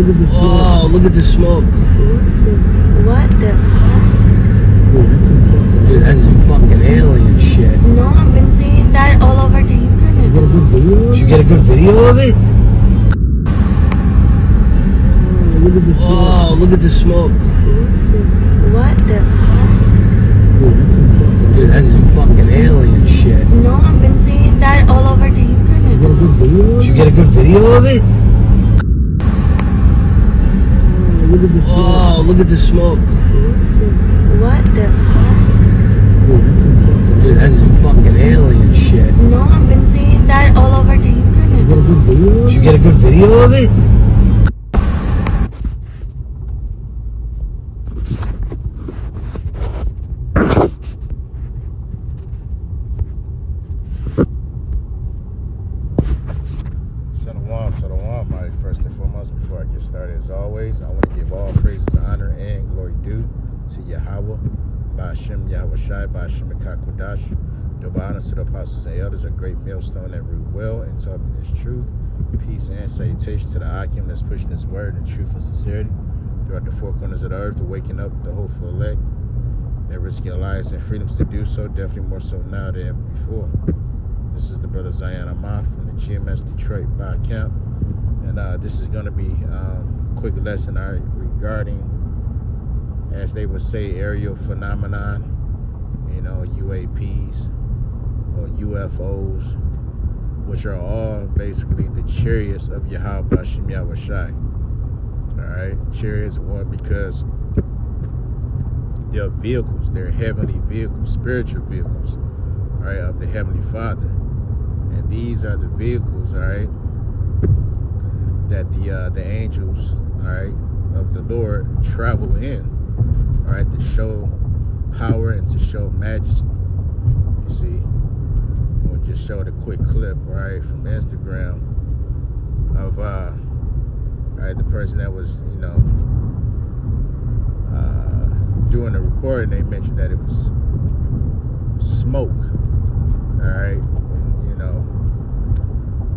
Oh, look at the smoke. What the fuck? Dude, that's some fucking alien shit. No, I've been seeing that all over the internet. Did you get a good video of it? Oh, look at the smoke. What the fuck? Dude, that's some fucking alien shit. No, I've been seeing that all over the internet. Did you get a good video of it? Oh, look at the smoke. What the fuck? Dude, that's some fucking alien shit. No, I've been seeing that all over the internet. Did you get a good video of it? Shalom, my first and foremost, before I get started, as always, I want to give all praises, honor, and glory due to Yahweh, Ba'ashem Yahweh Shai, Ba'ashem Ekakodash, double honors to the apostles and elders, a great millstone that root well and taught me this truth. Peace and salutation to the Akim that's pushing his word in truth and sincerity throughout the four corners of the earth, waking up the hopeful elect. They're risking their lives and freedoms to do so, definitely more so now than ever before. This is the brother Zion Amar from the GMS Detroit Bar Camp. And this is going to be a quick lesson regarding, as they would say, aerial phenomenon, UAPs or UFOs, which are all basically the chariots of Yahweh Ba'ashem Yahweh Shai. All right, chariots, or because they're vehicles, they're heavenly vehicles, spiritual vehicles, all right, of the Heavenly Father. And these are the vehicles, all right, that the angels, all right, of the Lord travel in, all right, to show power and to show majesty. You see, we'll just show the quick clip, right, from Instagram of right, the person that was, doing the recording. They mentioned that it was smoke, all right,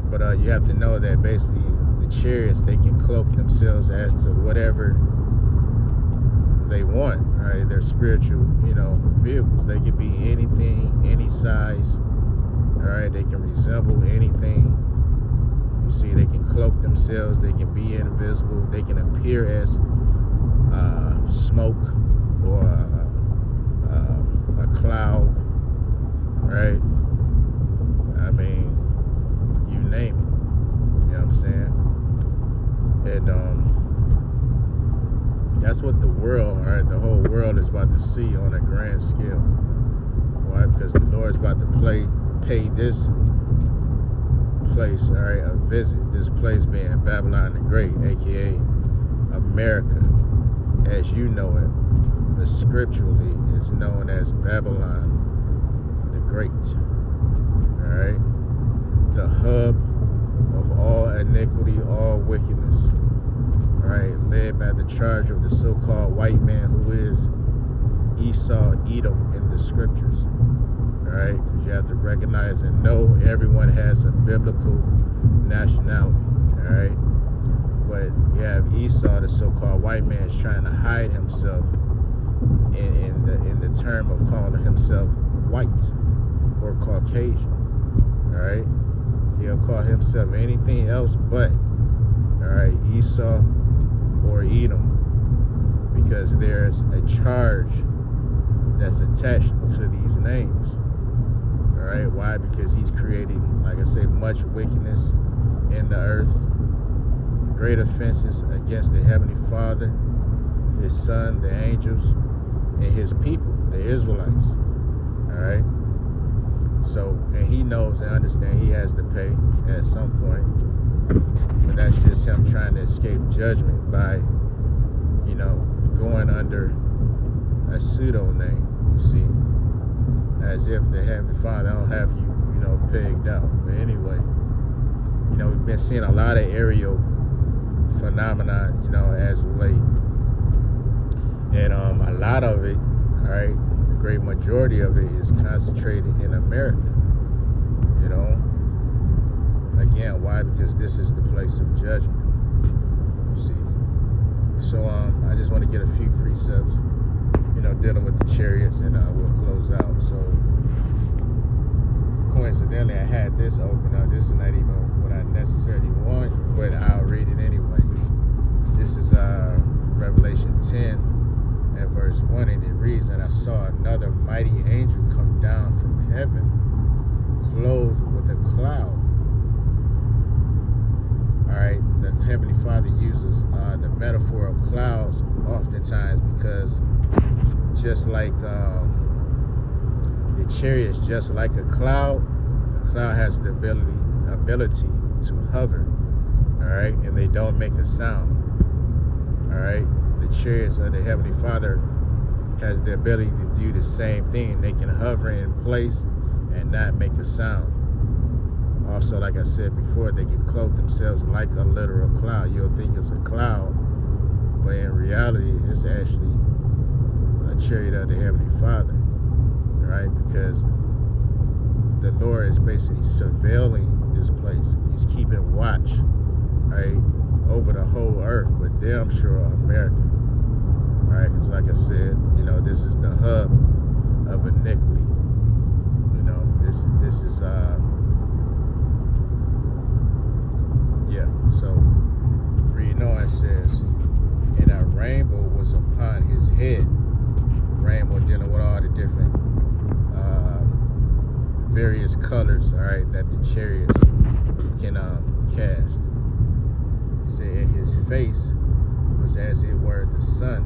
but you have to know that basically the chariots, they can cloak themselves as to whatever they want, right? They're spiritual, vehicles. They can be anything, any size, all right? They can resemble anything. You see, they can cloak themselves. They can be invisible. They can appear as smoke or a cloud, right? I mean, you name it. You know what I'm saying? And that's what the world, all right, the whole world is about to see on a grand scale. Why? Because the Lord is about to pay this place, all right, a visit. This place being Babylon the Great, aka America, as you know it, but scripturally it's known as Babylon the Great. All right, the hub of all iniquity, all wickedness, right, led by the charge of the so-called white man who is Esau, Edom in the scriptures, all right, because you have to recognize and know everyone has a biblical nationality, all right, but you have Esau, the so-called white man, is trying to hide himself in the term of calling himself white or Caucasian, all right. He'll call himself anything else but, all right, Esau or Edom, because there's a charge that's attached to these names. All right, why? Because he's creating, like I say, much wickedness in the earth, great offenses against the Heavenly Father, His Son, the angels, and His people, the Israelites. All right. So, and he knows and understands he has to pay at some point, but that's just him trying to escape judgment by, going under a pseudo name, you see, as if the Heavenly Father don't have you, pegged out. But anyway, we've been seeing a lot of aerial phenomena, as of late, and a lot of it, all right, great majority of it is concentrated in America. Again, why? Because this is the place of judgment. You see, So I just want to get a few precepts, dealing with the chariots, and we'll close out. So coincidentally, I had this open up. This is not even what I necessarily want, but I'll read it anyway. This is Revelation 10 and verse 1, and it reads, "And I saw another mighty angel come down from heaven, clothed with a cloud." All right, the Heavenly Father uses the metaphor of clouds oftentimes because just like the chariot is just like a cloud has the ability to hover, all right, and they don't make a sound, all right. The chariots of the Heavenly Father has the ability to do the same thing. They can hover in place and not make a sound. Also, like I said before, they can cloak themselves like a literal cloud. You'll think it's a cloud, but in reality, it's actually a chariot of the Heavenly Father, right? Because the Lord is basically surveilling this place. He's keeping watch, right, over the whole earth, but damn sure America, right? Because like I said, this is the hub of iniquity. This is So reading on, it says, "And a rainbow was upon his head." Rainbow dealing with all the different various colors, all right, that the chariots can cast. It said his face was as it were the sun,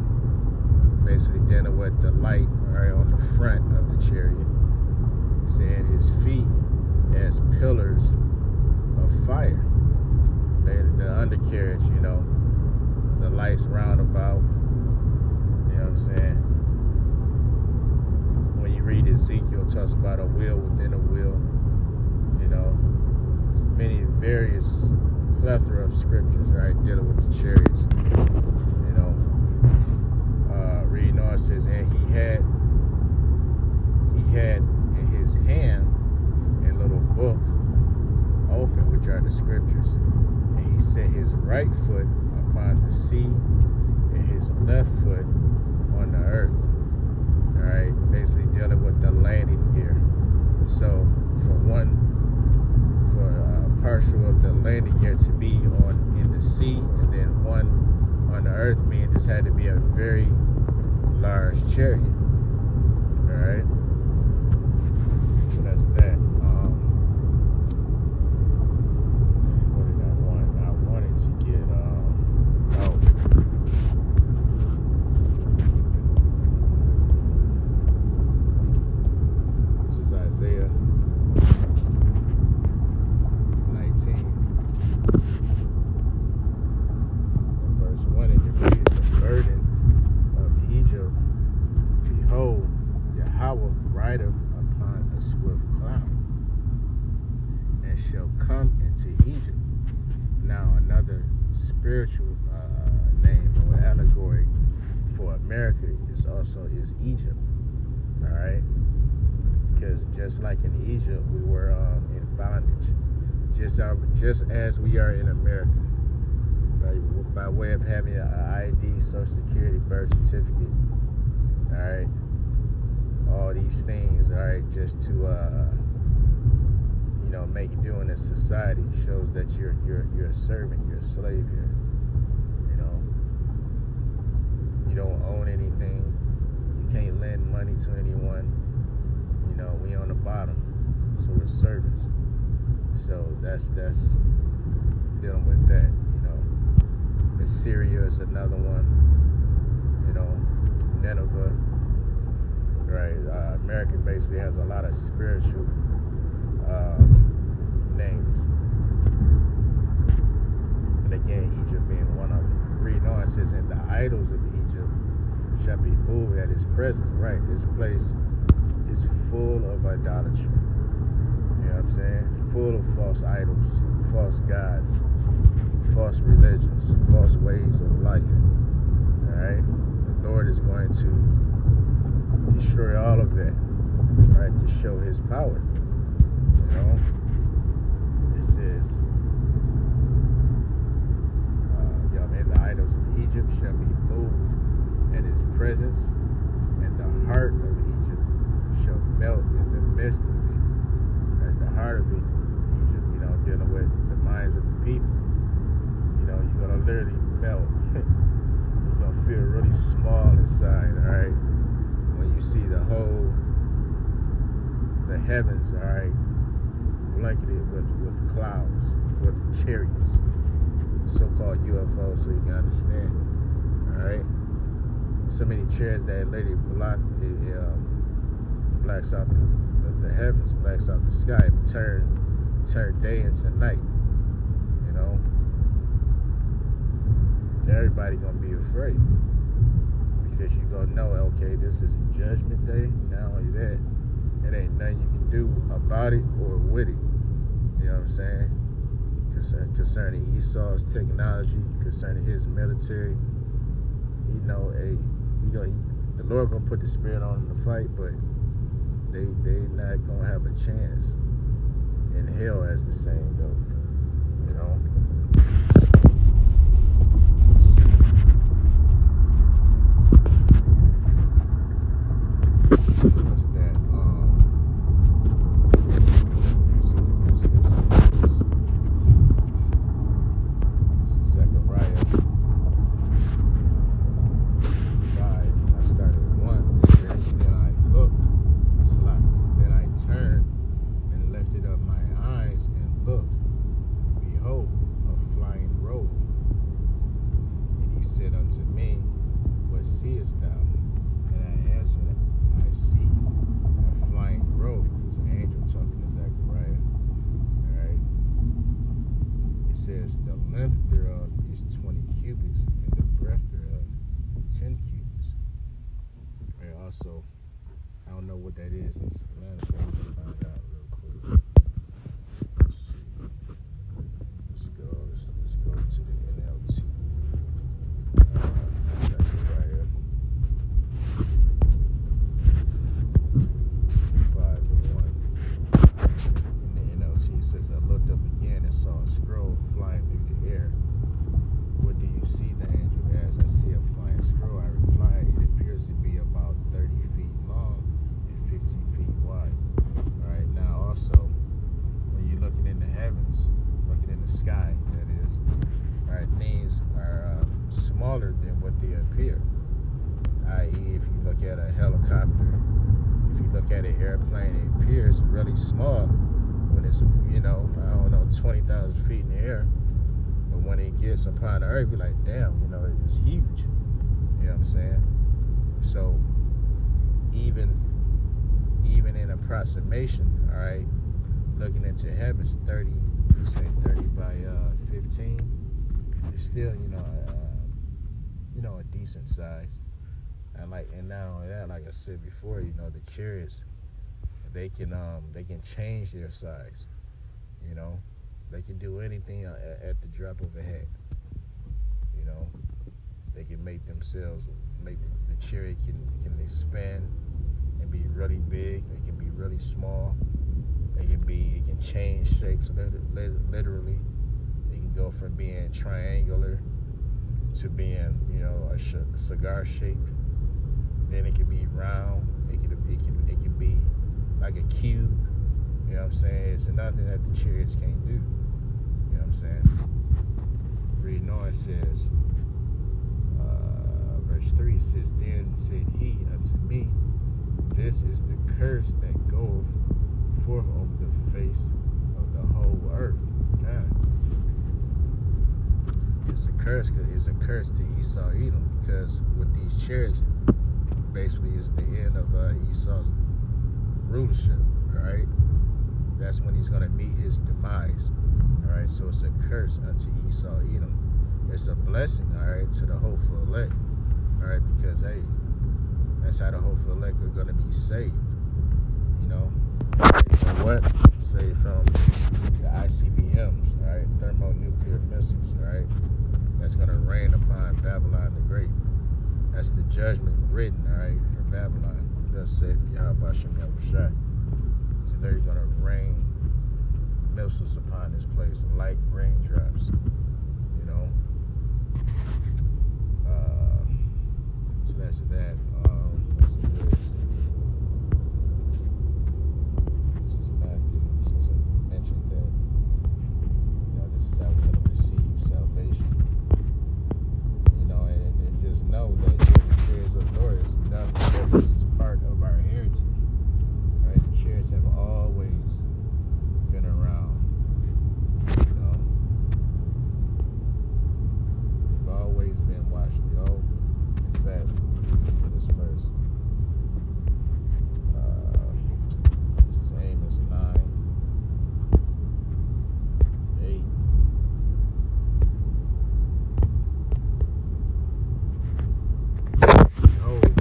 basically dealing with the light, all right, on the front of the chariot. It said his feet as pillars of fire. The undercarriage, the lights round about, you know what I'm saying? When you read Ezekiel, it talks about a wheel within a wheel, many various plethora of scriptures, right, dealing with the chariots, reading on, it says, "And he had in his hand a little book open, which are the scriptures. And he set his right foot upon the sea and his left foot on the earth." All right, basically dealing with the landing gear. So for a partial of the landing gear to be in the sea and then one on the earth, meaning this had to be a very large chariot. All right, so that's that. What did I want? I wanted to get this is Isaiah 19, verse 1, and it reads, "The burden of Egypt, behold, Yahweh rideth upon a swift cloud, and shall come into Egypt." Now another spiritual name or allegory for America is Egypt. All right, because just like in Egypt, we were in bondage, just as we are in America, right? By way of having an ID, Social Security, birth certificate. All right, all these things, all right, just to make it do in this society shows that you're a servant, you're a slave here. You don't own anything. You can't lend money to anyone. We on the bottom, so we're servants. So that's dealing with that. Assyria is another one. Nineveh. Right, America basically has a lot of spiritual names, and again, Egypt being one of them. Reading on, it says, "And the idols of Egypt shall be moved at his presence." Right, this place is full of idolatry. You know what I'm saying? Full of false idols, false gods, false religions, false ways of life. All right, the Lord is going to destroy all of that, right, to show his power. It says, and the idols of Egypt Egypt shall be moved at his presence, and the heart of Egypt shall melt in the midst of it. At the heart of it, Egypt, dealing with the minds of the people. You're gonna literally melt. You're gonna feel really small inside, all right? When you see the heavens, all right, blanketed with clouds, with chariots, so-called UFOs, so you can understand, all right? So many chariots that literally blacks out the heavens, blacks out the sky, turn day into night. Everybody gonna be afraid because you gonna know, okay, this is judgment day. Not only that, it ain't nothing you can do about it or with it. You know what I'm saying? Concerning Esau's technology, concerning his military, the Lord gonna put the spirit on them to fight, but they not gonna have a chance in hell, as the saying goes. What's that? This is Zechariah 5. I started at 1. It says, then I looked, then I turned and lifted up my eyes and looked. Behold, a flying robe. And he said unto me, what seest thou? And I answered, I see a flying robe. It's an angel talking to Zechariah. Alright. It says, the length thereof is 20 cubits, and the breadth thereof 10 cubits. And also, I don't know what that is. It's a matter of fact, we can find out real quick. Let's see. Let's go to the NLT. Zechariah 5:1. In the NLT, it says, I looked up again and saw a scroll flying through the air. What do you see? The angel asked. I see a flying scroll. I replied, it appears to be about 30 feet long and 15 feet wide. All right, now also, when you're looking in the heavens, looking in the sky, that is, all right, things are smaller than what they appear. I.e., if you look at a helicopter, if you look at an airplane, it appears really small when it's, 20,000 feet in the air. But when it gets upon the earth, you're like, damn, it's huge. You know what I'm saying? So even in approximation, all right, looking into heavens, 30 by 15, it's still, a decent size. And not only that, like I said before, the chariots, they can change their size. They can do anything at the drop of a hat. They can make themselves, the chariot can expand and be really big. They can be really small. It can change shapes literally. It can go from being triangular to being, a cigar shaped. Then it can be round. It can be like a cube. You know what I'm saying? It's nothing that the chariots can't do. You know what I'm saying? Reading on, it says, verse 3 says, then said he unto me, this is the curse that goeth forth over the face of the whole earth. God. It's a curse to Esau Edom, because with these chariots, basically is the end of Esau's rulership. All right, that's when he's gonna meet his demise. All right, so it's a curse unto Esau Edom. It's a blessing, all right, to the hopeful elect. All right, because hey, that's how the hopeful elect are gonna be saved. What? Saved from the ICBMs, all right, thermonuclear missiles, all right. That's gonna rain upon Babylon the Great. That's the judgment written, all right, for Babylon. Thus said Yahweh Shem Yahushai. He's literally going to rain missiles upon this place, like raindrops. of that. What's the words? This is Matthew. Since I mentioned that, this is how we're going to receive salvation. And just know that the chairs of the Lord is nothing. This is part of our heritage. Right? The chairs have always been around. They've always been watched. In fact, this verse. This is Amos 9:8. Behold,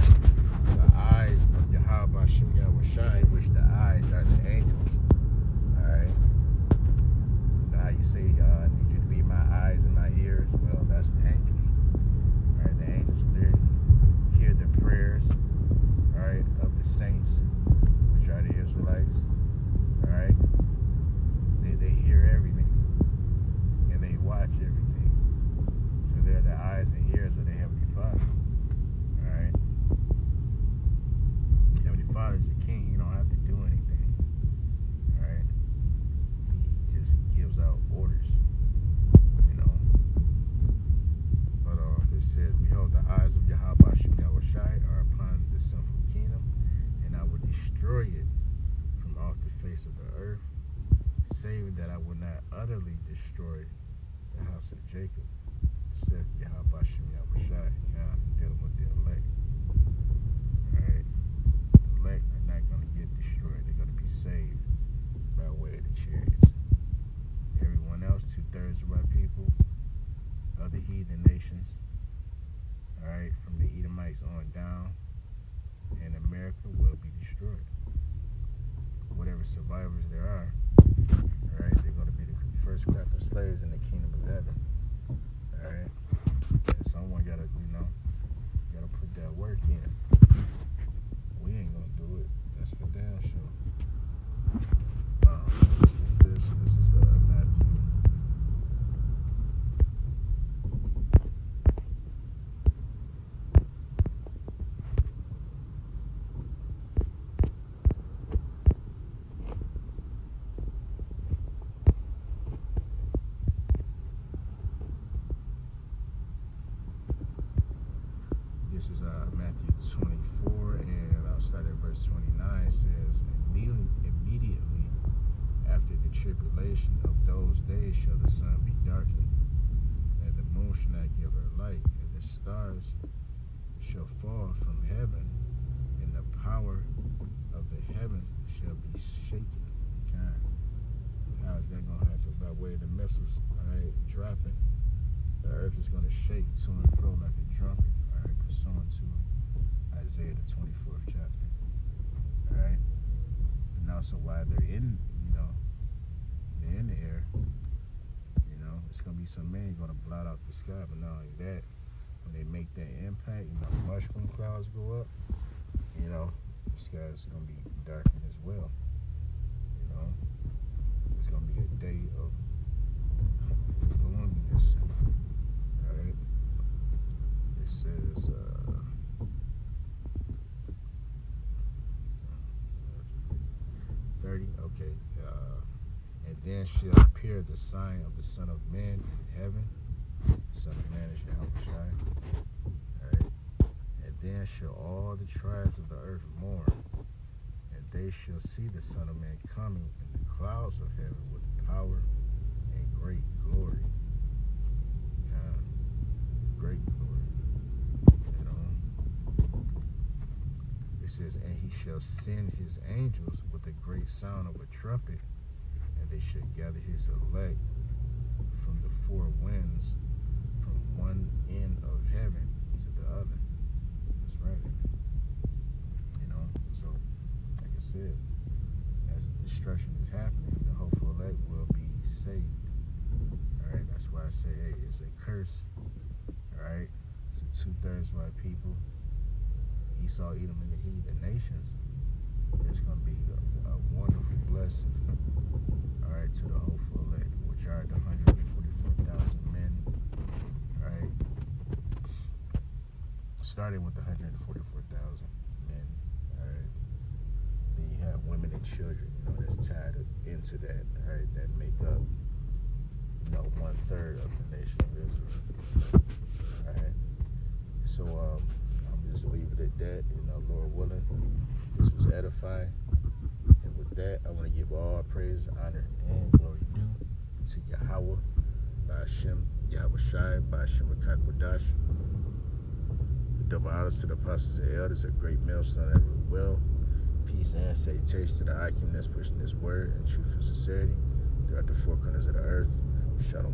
the eyes of Yahweh Shem Yahushai, which the eyes are the angels. Alright? You know how you say, I need you to be my eyes and my ears? Well, that's the angels. Alright, the angels there hear the prayers, alright, of the saints, which are the Israelites. Alright? They hear everything. And they watch everything. So they're the eyes and ears of the Heavenly Father. Alright? Heavenly Father is a king. He don't have to do anything. Alright? He just gives out orders. But it says, behold, the eyes of Yahweh Shem Yahushai are upon the sinful kingdom, and I will destroy it from off the face of the earth, saving that I will not utterly destroy the house of Jacob, saith Yahweh Shem Yahushai. Dealing with the elect. Alright? The elect are not going to get destroyed. They're going to be saved by way of the chariots. Everyone else, 2/3 of our people, other heathen nations, alright, from the Edomites on down, in America will be destroyed. Whatever survivors there are, alright, they're going to be the first crop of slaves in the kingdom of heaven. Alright? And someone gotta put that work in. We ain't gonna do it. That's for damn sure. So let's get this. This is Matthew. This is Matthew 24, and I'll start at verse 29. It says, immediately after the tribulation of those days shall the sun be darkened, and the moon shall not give her light, and the stars shall fall from heaven, and the power of the heavens shall be shaken. How is that going to happen? By way of the missiles, alright, dropping. The earth is going to shake to and fro like a trumpet. Alright, pursuant to Isaiah the 24th chapter. Alright? And also while they're in, they're in the air, it's gonna be some man gonna blot out the sky, but not only that, when they make that impact, mushroom clouds go up, the sky is gonna be darkened as well. It's gonna be a day of gloominess. Alright? It says, okay. And then shall appear the sign of the Son of Man in heaven. The Son of Man is Yahushua. Alright? And then shall all the tribes of the earth mourn, and they shall see the Son of Man coming in the clouds of heaven with power and great glory. Great glory. It says, and he shall send his angels with a great sound of a trumpet, and they shall gather his elect from the four winds, from one end of heaven to the other. That's right. So, like I said, as destruction is happening, the hopeful elect will be saved. Alright, that's why I say, hey, it's a curse, alright, to 2/3 of my people. Esau, Edom, and the heathen nations. It's going to be a wonderful blessing, all right, to the hopeful elect, which are the 144,000 men, all right. starting with 144,000 men. All right. Then you have women and children, that's tied into that, all right, that make up, 1/3 of the nation of Israel. All right. So I'm just leave it at that. Lord willing, this was edifying. And with that, I want to give all praise, honor, and glory due to Yahweh, by Hashem, Yahweh Shai, by Hashem Rakakwadash. Double honors to the apostles and elders, a great millstone that rule well. Peace and salutation to the Akim that's pushing this word in truth and sincerity throughout the four corners of the earth. Shalom.